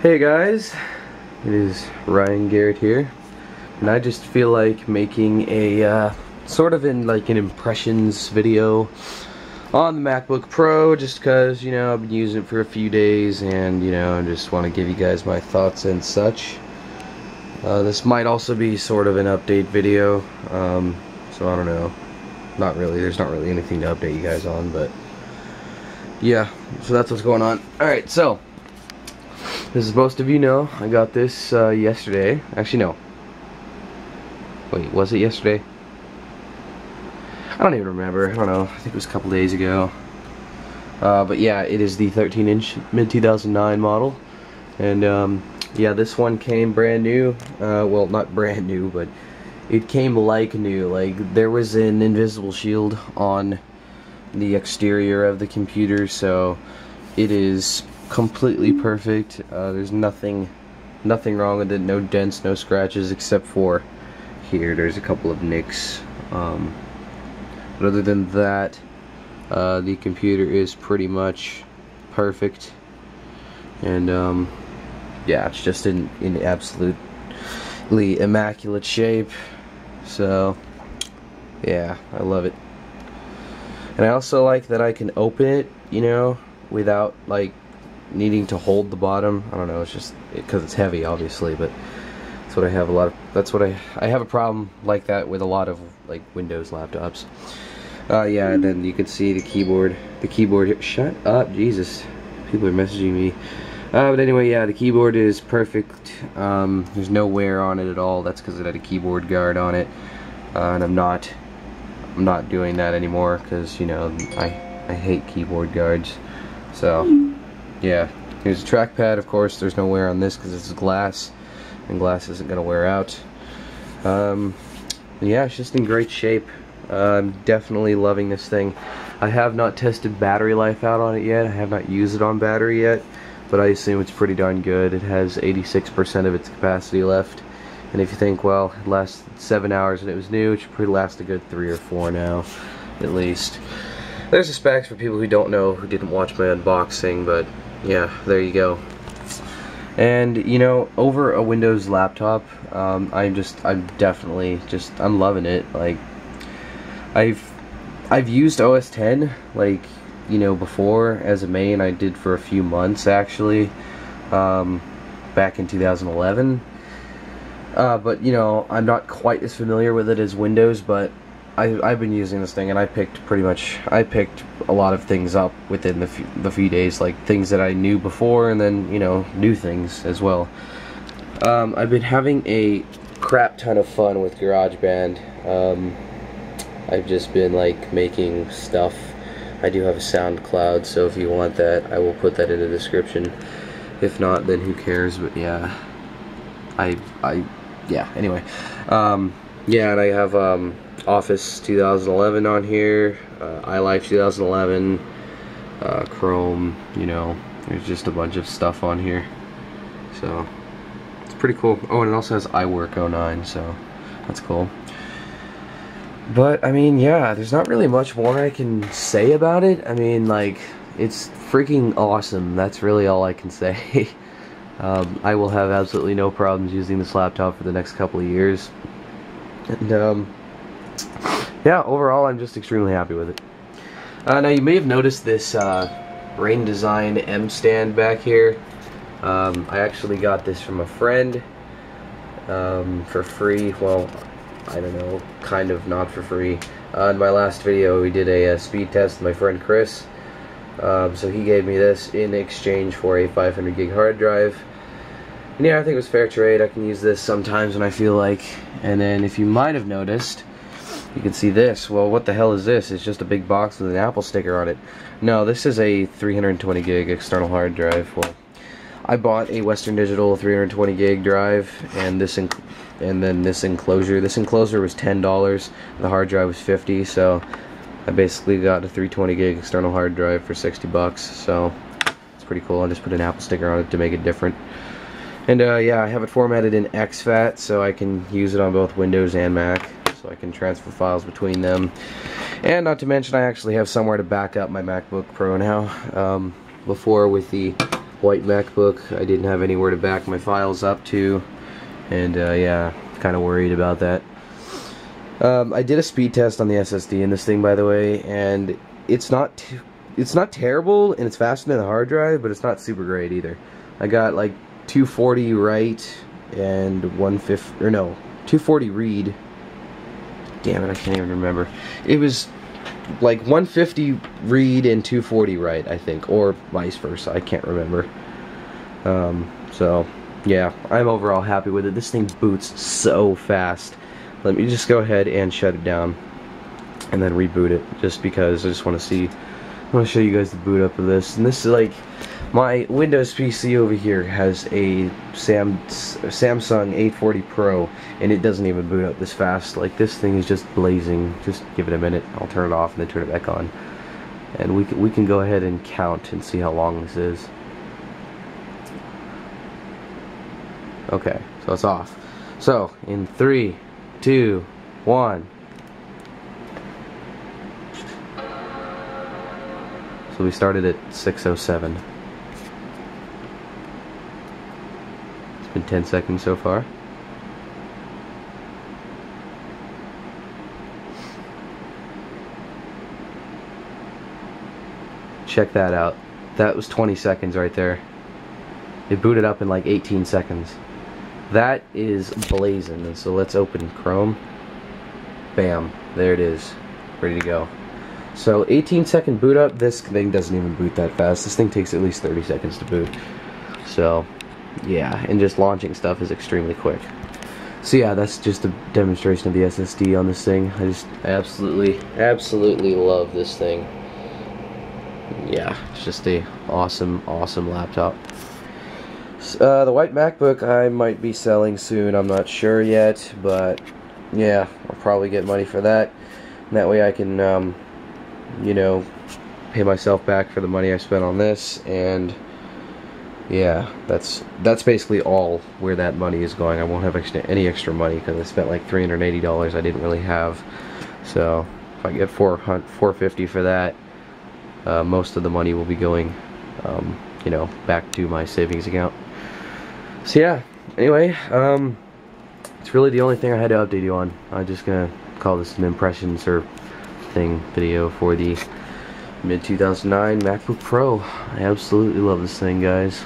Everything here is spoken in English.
Hey guys, it is Ryan Garrett here, and I just feel like making a sort of an impressions video on the MacBook Pro, just because, you know, I've been using it for a few days, and you know, I just want to give you guys my thoughts and such. This might also be sort of an update video, so I don't know. Not really. There's not really anything to update you guys on, but yeah. So that's what's going on. All right, so. As most of you know, I got this yesterday. Actually, no. Wait, was it yesterday? I don't even remember. I don't know. I think it was a couple days ago. But yeah, it is the 13-inch mid-2009 model. And yeah, this one came brand new. Well, not brand new, but it came like new. Like, there was an invisible shield on the exterior of the computer, so it is completely perfect. There's nothing wrong with it. No dents, no scratches, except for here. There's a couple of nicks. But other than that, the computer is pretty much perfect. And yeah, it's just in absolutely immaculate shape. So yeah, I love it. And I also like that I can open it, you know, without like needing to hold the bottom. I don't know, it's just because it's heavy, obviously, but that's what I have I have a problem like that with a lot of like Windows laptops. Yeah, and then you can see the keyboard here. Shut up, Jesus, people are messaging me. But anyway, yeah, the keyboard is perfect. There's no wear on it at all. That's because it had a keyboard guard on it, and I'm not doing that anymore because, you know, I hate keyboard guards. So yeah, here's a trackpad. Of course, there's no wear on this because it's glass, and glass isn't going to wear out. Yeah, it's just in great shape. I'm definitely loving this thing. I have not tested battery life out on it yet. I have not used it on battery yet, but I assume it's pretty darn good. It has 86% of its capacity left, and if you think, well, it lasted 7 hours and it was new, it should probably last a good 3 or 4 now, at least. There's the specs for people who don't know, who didn't watch my unboxing, but yeah, there you go. And you know, over a Windows laptop, I'm definitely I'm loving it. Like, I've used OS X, like, you know, before as a main. I did for a few months actually, back in 2011. But you know, I'm not quite as familiar with it as Windows, but I've been using this thing, and I picked a lot of things up within the few days, like things that I knew before, and then, you know, new things as well. I've been having a crap ton of fun with GarageBand. I've just been like making stuff. I do have a SoundCloud, so if you want that, I will put that in the description. If not, then who cares? But yeah, yeah. Anyway, yeah, and I have Office 2011 on here, iLife 2011, Chrome, you know, there's just a bunch of stuff on here, so it's pretty cool. Oh, and it also has iWork 09, so that's cool. But I mean, yeah, there's not really much more I can say about it. I mean, like, it's freaking awesome. That's really all I can say. I will have absolutely no problems using this laptop for the next couple of years, and yeah, overall, I'm just extremely happy with it. Now, you may have noticed this Rain Design M stand back here. I actually got this from a friend for free. Well, I don't know, kind of not for free. In my last video, we did a speed test with my friend Chris. So he gave me this in exchange for a 500 gig hard drive. And yeah, I think it was fair trade. I can use this sometimes when I feel like. And then, if you might have noticed, you can see this. Well, what the hell is this? It's just a big box with an Apple sticker on it. No, this is a 320 gig external hard drive. Well, I bought a Western Digital 320 gig drive, and then this enclosure. This enclosure was $10. The hard drive was $50. So I basically got a 320 gig external hard drive for $60. So it's pretty cool. I just put an Apple sticker on it to make it different. And yeah, I have it formatted in exFAT, so I can use it on both Windows and Mac. So I can transfer files between them. And not to mention, I actually have somewhere to back up my MacBook Pro now. Before, with the white MacBook. I didn't have anywhere to back my files up to, and yeah, kind of worried about that. I did a speed test on the SSD in this thing, by the way, and it's not terrible, and it's faster than the hard drive, but it's not super great either. I got like 240 write and 240 read. Damn it, I can't even remember. It was like 150 read and 240 write, I think, or vice versa. I can't remember. So yeah, I'm overall happy with it. This thing boots so fast. Let me just go ahead and shut it down and then reboot it, just because I just want to see. I want to show you guys the boot up of this. And this is like, my Windows PC over here has a Samsung 840 Pro, and it doesn't even boot up this fast. Like, this thing is just blazing. Just give it a minute. I'll turn it off and then turn it back on, and we can go ahead and count and see how long this is. Okay, so it's off. So in 3, 2, 1. So we started at 6:07. It's been 10 seconds so far. Check that out. That was 20 seconds right there. It booted up in like 18 seconds. That is blazing. And so let's open Chrome. Bam. There it is. Ready to go. So 18-second boot up. This thing doesn't even boot that fast. This thing takes at least 30 seconds to boot. So yeah, and just launching stuff is extremely quick. So yeah, that's just a demonstration of the SSD on this thing. I just absolutely love this thing. Yeah, it's just a awesome laptop. The white MacBook I might be selling soon. I'm not sure yet, but yeah, I'll probably get money for that. And that way I can, you know, pay myself back for the money I spent on this. And yeah, that's basically all where that money is going. I won't have any extra money because I spent like $380 I didn't really have. So if I get $450 for that, most of the money will be going, you know, back to my savings account. So yeah, anyway, it's really the only thing I had to update you on. I'm just gonna call this an impressions or thing video for the mid-2009 MacBook Pro. I absolutely love this thing, guys.